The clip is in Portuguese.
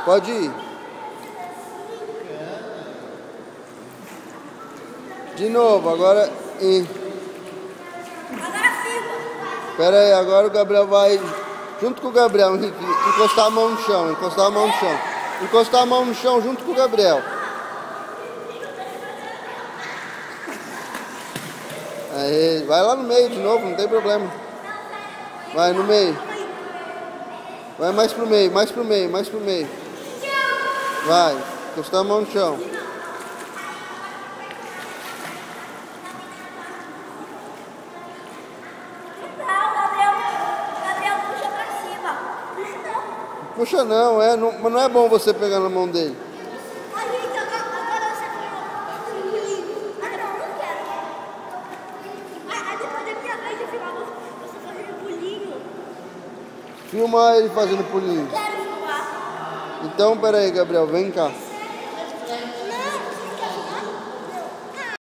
Pode ir. De novo, agora em. Agora firma. Pera aí, agora o Gabriel vai, junto com o Gabriel, Henrique, encostar a mão no chão, encostar a mão no chão. Encostar a mão no chão junto com o Gabriel. Aí, vai lá no meio de novo, não tem problema. Vai no meio. Vai mais pro meio, mais pro meio, mais pro meio. Vai, encostar a mão no chão. Puxa não, mas não é bom você pegar na mão dele. Agora você filma. Ah, não quero. Aí depois da minha vez de filmar você fazendo pulinho. Filma ele fazendo pulinho. Quero filmar. Então, pera aí, Gabriel, vem cá.